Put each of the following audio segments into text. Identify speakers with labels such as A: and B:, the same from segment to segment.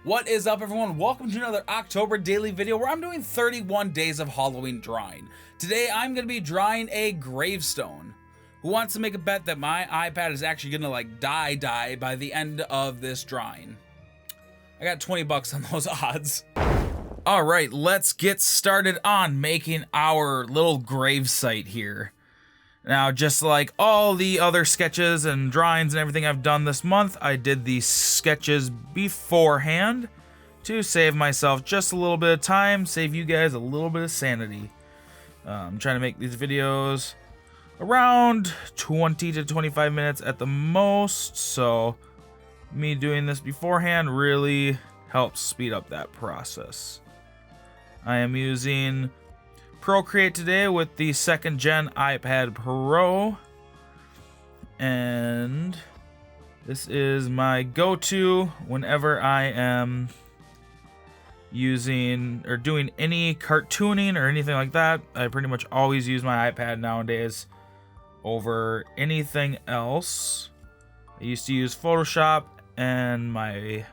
A: What is up, everyone? Welcome to another October daily video where I'm doing 31 days of Halloween drawing. Today I'm going to be drawing a gravestone. Who wants to make a bet that my iPad is actually going to die by the end of this drawing? I got 20 bucks on those odds. All right, let's get started on making our little grave site here. Now, just like all the other sketches and drawings and everything I've done this month, I did these sketches beforehand to save myself just a little bit of time, save you guys a little bit of sanity. I'm trying to make these videos around 20 to 25 minutes at the most, so me doing this beforehand really helps speed up that process. I am using Procreate today with the 2nd gen iPad Pro, and this is my go-to whenever I am using or doing any cartooning or anything like that. I pretty much always use my iPad nowadays over anything else. I used to use Photoshop and my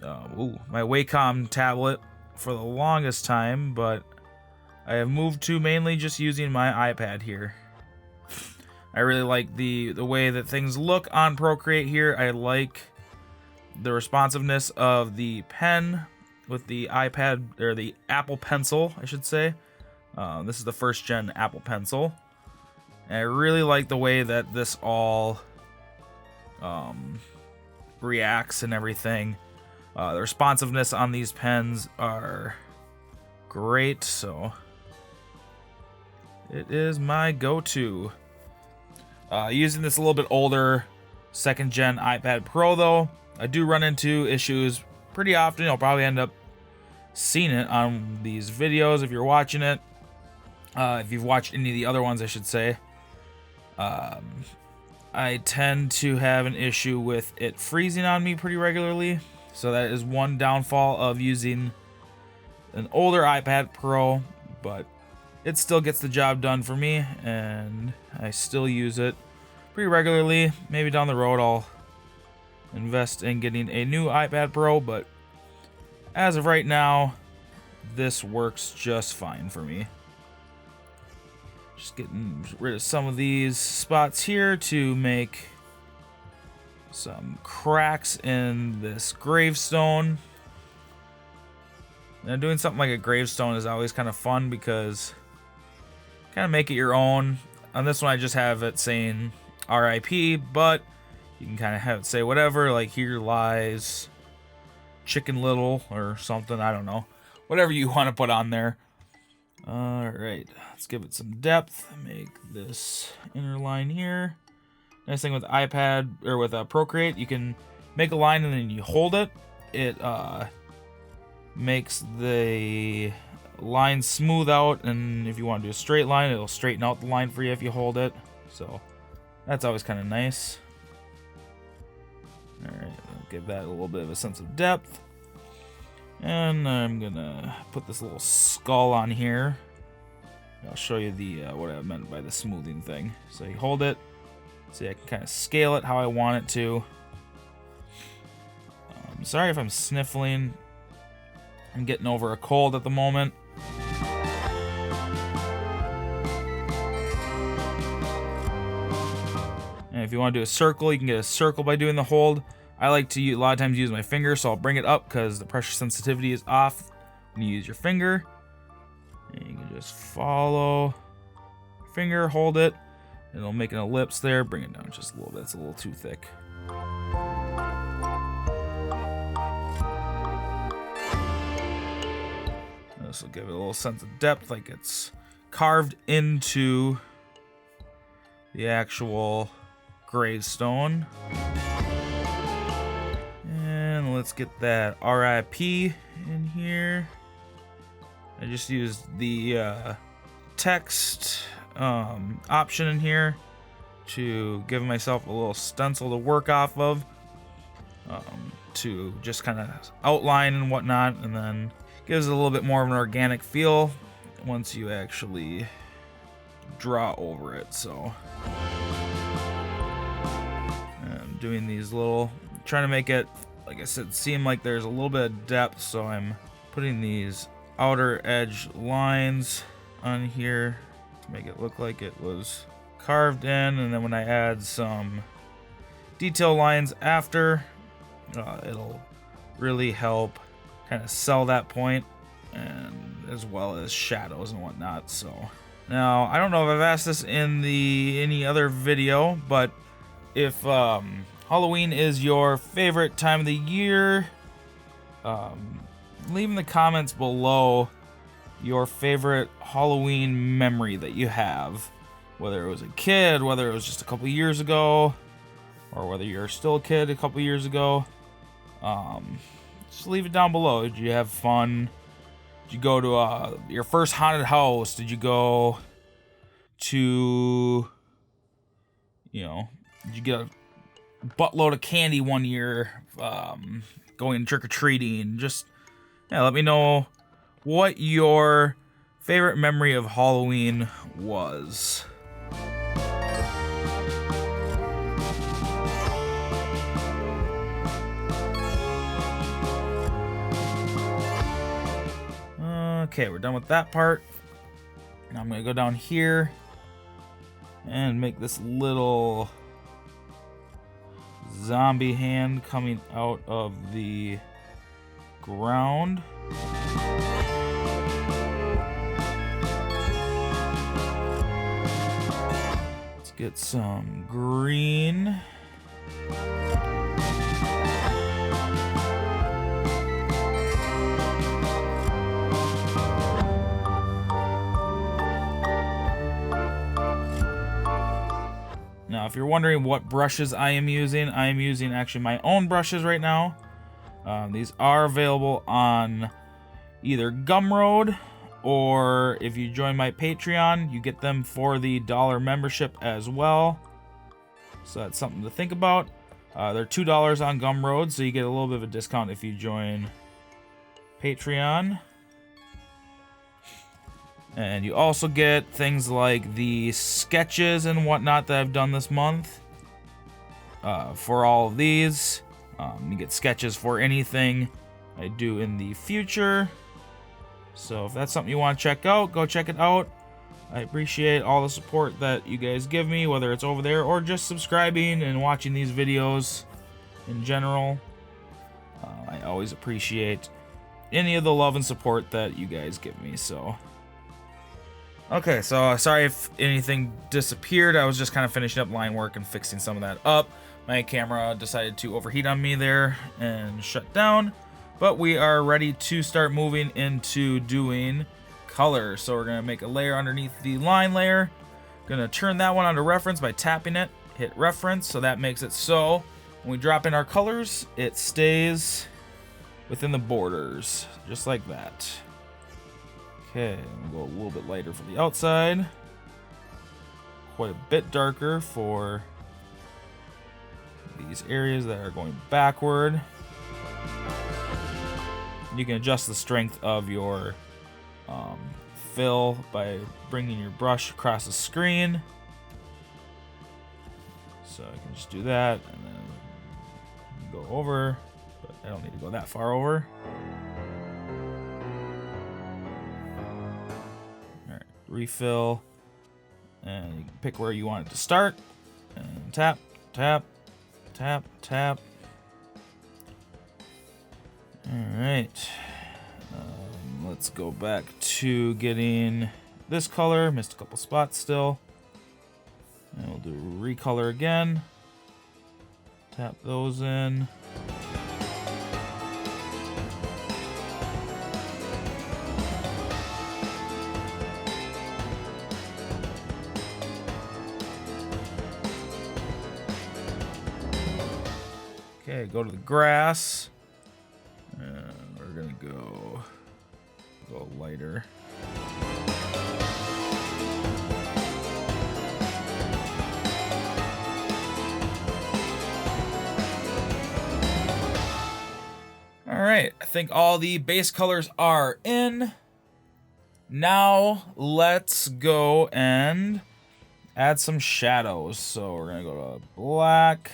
A: Wacom tablet for the longest time, but I have moved to mainly just using my iPad here. I really like the way that things look on Procreate here. I like the responsiveness of the pen with the iPad, or the Apple Pencil, I should say. This is the 1st gen Apple Pencil. And I really like the way that this all reacts and everything. The responsiveness on these pens are great, so it is my go-to. Using this a little bit older 2nd gen iPad Pro, though, I do run into issues pretty often. You'll probably end up seeing it on these videos if you're watching it. If you've watched any of the other ones, I should say. I tend to have an issue with it freezing on me pretty regularly. So that is one downfall of using an older iPad Pro, but it still gets the job done for me, and I still use it pretty regularly. Maybe down the road I'll invest in getting a new iPad Pro, but as of right now, this works just fine for me. Just getting rid of some of these spots here to make some cracks in this gravestone. Now, doing something like a gravestone is always kind of fun because kind of make it your own. On this one, I just have it saying RIP, but you can kind of have it say whatever, like here lies Chicken Little or something. I don't know. Whatever you want to put on there. Alright, let's give it some depth. Make this inner line here. Nice thing with iPad, or with Procreate, you can make a line and then you hold it. It makes the line smooth out, and if you want to do a straight line, it'll straighten out the line for you if you hold it. So that's always kind of nice. Alright, I'll give that a little bit of a sense of depth. And I'm gonna put this little skull on here. I'll show you the what I meant by the smoothing thing. So you hold it. See, I can kind of scale it how I want it to. Sorry if I'm sniffling. I'm getting over a cold at the moment. And if you want to do a circle, you can get a circle by doing the hold. I like to a lot of times use my finger, so I'll bring it up because the pressure sensitivity is off when you use your finger. And you can just follow your finger, hold it, and it'll make an ellipse there. Bring it down just a little bit. It's a little too thick. This will give it a little sense of depth, like it's carved into the actual gravestone. And let's get that RIP in here. I just used the text option in here to give myself a little stencil to work off of, to just kind of outline and whatnot, and then gives it a little bit more of an organic feel once you actually draw over it. So I'm doing these little, trying to make it like I said, seem like there's a little bit of depth, so I'm putting these outer edge lines on here to make it look like it was carved in, and then when I add some detail lines after, it'll really help kind of sell that point, and as well as shadows and whatnot. So now I don't know if I've asked this in any other video, but if Halloween is your favorite time of the year, leave in the comments below your favorite Halloween memory that you have, whether it was a kid, whether it was just a couple years ago, or whether you're still a kid a couple years ago. Just leave it down below. Did you have fun? Did you go to your first haunted house? Did you go to, did you get a buttload of candy one year, going trick-or-treating? Just, let me know what your favorite memory of Halloween was. Okay, we're done with that part. Now I'm gonna go down here and make this little zombie hand coming out of the ground. Let's get some green. Now, if you're wondering what brushes I am using actually my own brushes right now. These are available on either Gumroad, or if you join my Patreon, you get them for the $1 membership as well. So that's something to think about. They're $2 on Gumroad, so you get a little bit of a discount if you join Patreon. And you also get things like the sketches and whatnot that I've done this month. For all of these, you get sketches for anything I do in the future. So if that's something you want to check out, go check it out. I appreciate all the support that you guys give me, whether it's over there or just subscribing and watching these videos in general. I always appreciate any of the love and support that you guys give me. So okay, so sorry if anything disappeared. I was just kind of finishing up line work and fixing some of that up. My camera decided to overheat on me there and shut down. But we are ready to start moving into doing color. So we're going to make a layer underneath the line layer. Going to turn that one onto reference by tapping it. Hit reference, so that makes it so when we drop in our colors, it stays within the borders, just like that. Okay, we'll go a little bit lighter for the outside. Quite a bit darker for these areas that are going backward. You can adjust the strength of your fill by bringing your brush across the screen. So I can just do that and then go over, but I don't need to go that far over. Refill, and you can pick where you want it to start, and tap, tap, tap, tap. All right, let's go back to getting this color. Missed a couple spots still, and we'll do recolor again. Tap those in. Okay, go to the grass, and we're gonna go lighter. All right, I think all the base colors are in. Now let's go and add some shadows. So we're gonna go to black.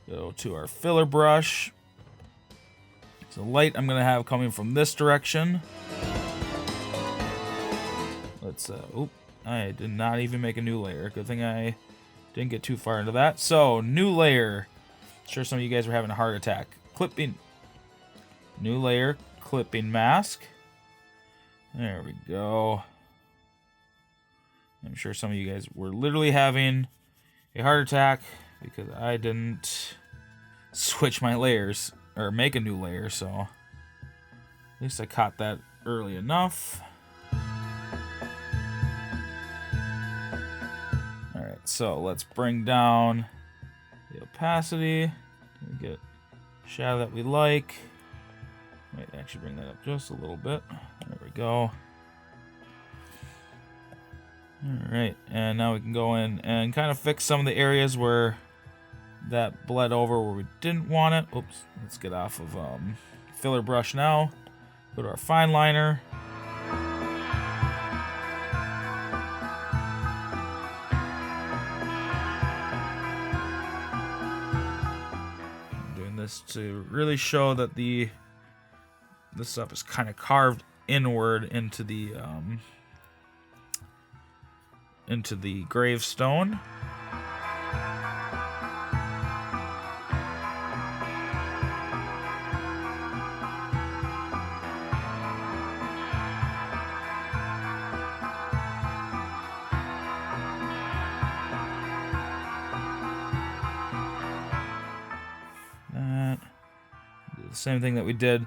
A: Go to our filler brush. So light I'm gonna have coming from this direction. Let's oop, I did not even make a new layer. Good thing I didn't get too far into that. So new layer. Sure some of you guys were having a heart attack. Clipping. New layer, clipping mask. There we go. I'm sure some of you guys were literally having a heart attack because I didn't switch my layers or make a new layer, so at least I caught that early enough. Alright, so let's bring down the opacity. Get a shadow that we like. Might actually bring that up just a little bit. There we go. Alright, and now we can go in and kind of fix some of the areas where that bled over where we didn't want it. Oops, let's get off of filler brush now. Go to our fine liner. I'm doing this to really show that this stuff is kind of carved inward into the gravestone. The same thing that we did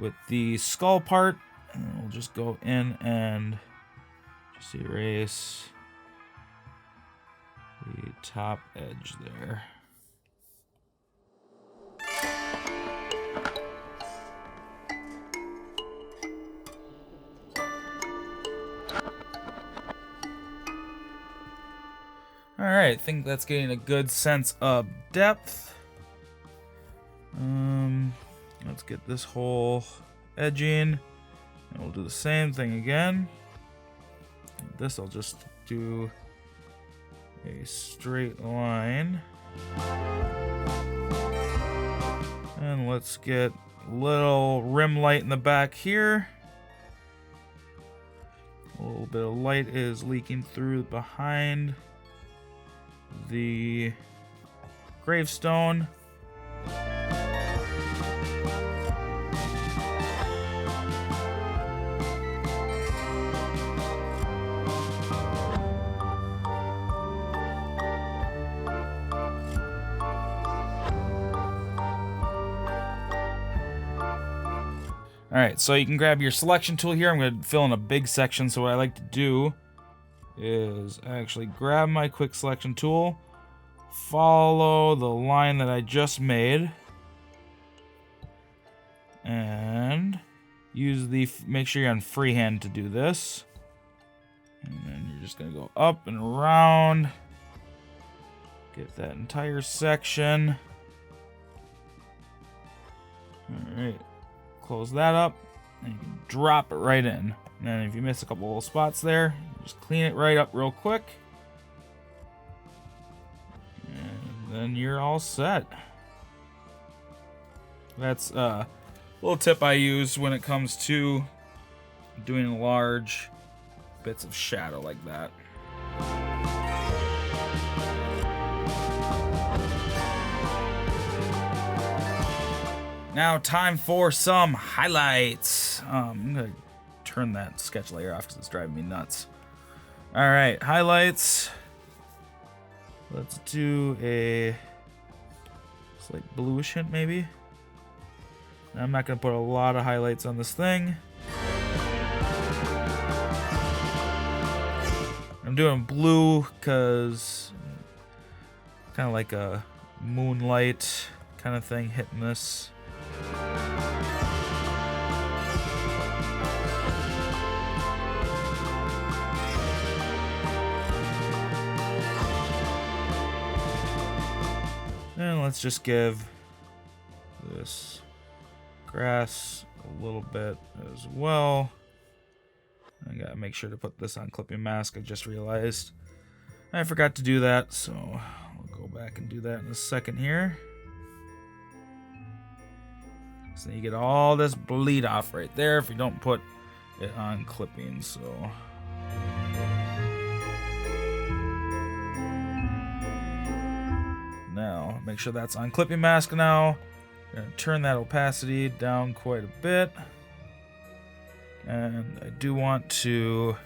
A: with the skull part, and we'll just go in and just erase the top edge there. Alright, I think that's getting a good sense of depth. Let's get this whole edging, and we'll do the same thing again. This I'll just do a straight line. And let's get a little rim light in the back here. A little bit of light is leaking through behind the gravestone. Alright, so you can grab your selection tool here. I'm going to fill in a big section, so what I like to do is actually grab my quick selection tool, follow the line that I just made, and make sure you're on freehand to do this. And then you're just going to go up and around, get that entire section. Alright. Close that up, and you can drop it right in. And then if you miss a couple little spots there, just clean it right up real quick. And then you're all set. That's a little tip I use when it comes to doing large bits of shadow like that. Now time for some highlights. I'm gonna turn that sketch layer off because it's driving me nuts. Alright, highlights. Let's do a slight bluish hint maybe. I'm not gonna put a lot of highlights on this thing. I'm doing blue because kind of like a moonlight kind of thing hitting this. And let's just give this grass a little bit as well. I gotta make sure to put this on clipping mask. I just realized I forgot to do that, so I'll go back and do that in a second here. So you get all this bleed off right there if you don't put it on clipping. So now make sure that's on clipping mask now. I'm gonna turn that opacity down quite a bit. And I do want to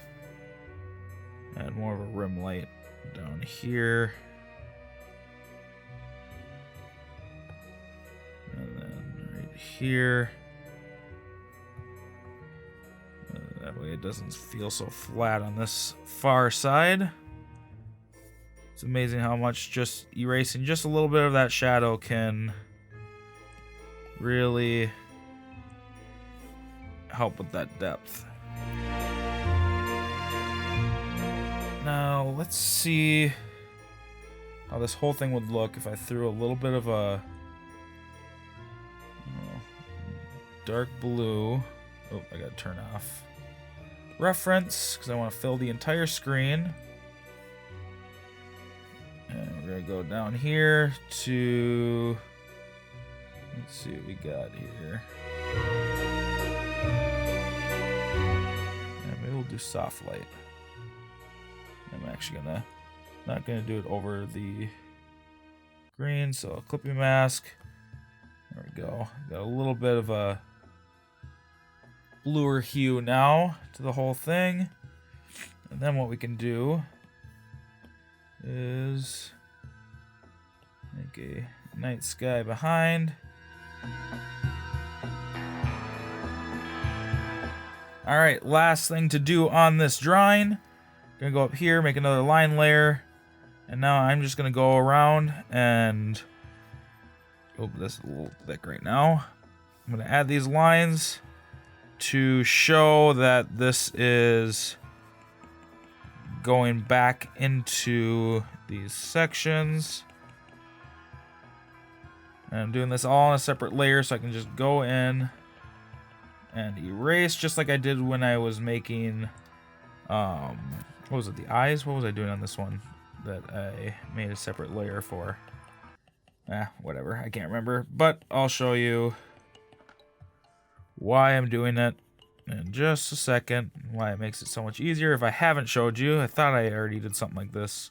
A: add more of a rim light down here. And then right here. That way it doesn't feel so flat on this far side. It's amazing how much just erasing just a little bit of that shadow can really help with that depth. Now let's see how this whole thing would look if I threw a little bit of a dark blue. Oh, I gotta turn off reference because I want to fill the entire screen. And we're gonna go down here to, let's see what we got here. Yeah, maybe we'll do soft light. I'm actually not gonna do it over the green, so a clipping mask. There we go. Got a little bit of a bluer hue now to the whole thing. And then what we can do is make a night sky behind. Alright, last thing to do on this drawing. Gonna go up here, make another line layer, and now I'm just gonna go around and, oh, this is a little thick right now. I'm gonna add these lines to show that this is going back into these sections. And I'm doing this all on a separate layer so I can just go in and erase just like I did when I was making what was it, the eyes? What was I doing on this one that I made a separate layer for? Whatever, I can't remember, but I'll show you why I'm doing it in just a second, why it makes it so much easier. If I haven't showed you, I thought I already did something like this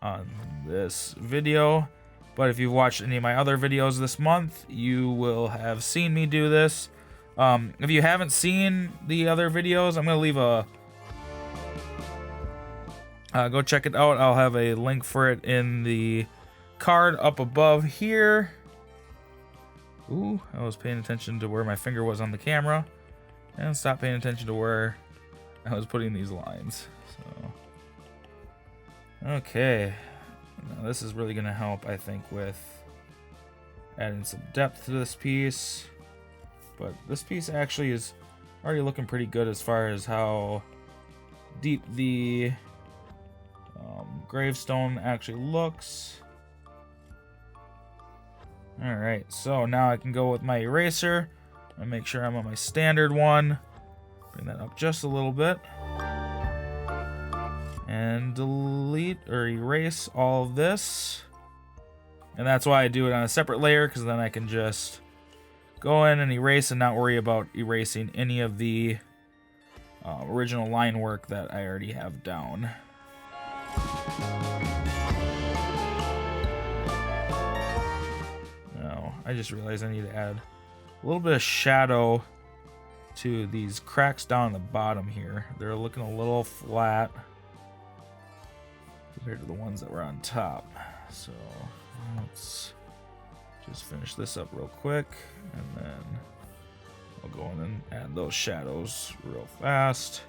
A: on this video, but if you've watched any of my other videos this month, you will have seen me do this. If you haven't seen the other videos, I'm gonna leave a go check it out. I'll have a link for it in the card up above here. Ooh, I was paying attention to where my finger was on the camera and stopped paying attention to where I was putting these lines. So, okay, now this is really gonna help, I think, with adding some depth to this piece. But this piece actually is already looking pretty good as far as how deep the gravestone actually looks. Alright, so now I can go with my eraser and make sure I'm on my standard one. Bring that up just a little bit. And delete or erase all of this. And that's why I do it on a separate layer, because then I can just go in and erase and not worry about erasing any of the original line work that I already have down. Now, I just realized I need to add a little bit of shadow to these cracks down the bottom here. They're looking a little flat compared to the ones that were on top. So let's just finish this up real quick, and then I'll go in and add those shadows real fast.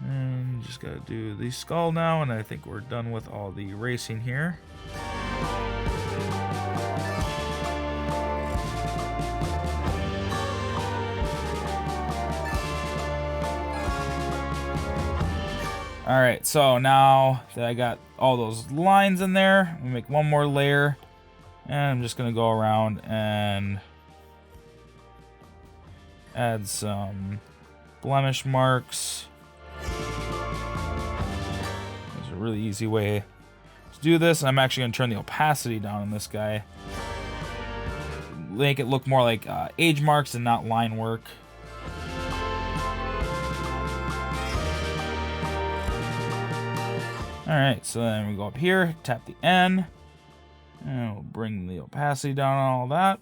A: And just gotta do the skull now, and I think we're done with all the erasing here. Alright, so now that I got all those lines in there, I'm gonna make one more layer, and I'm just gonna go around and add some blemish marks. There's a really easy way to do this. I'm actually gonna turn the opacity down on this guy. make it look more like age marks and not line work. Alright, so then we go up here, tap the N, and we'll bring the opacity down on all that.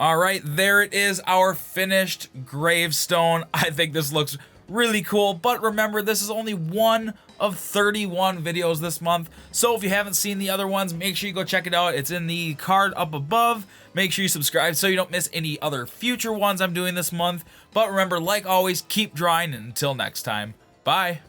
A: Alright, there it is, our finished gravestone. I think this looks really cool, but remember, this is only one of 31 videos this month, so if you haven't seen the other ones, make sure you go check it out. It's in the card up above. Make sure you subscribe so you don't miss any other future ones I'm doing this month. But remember, like always, keep drawing, and until next time, bye!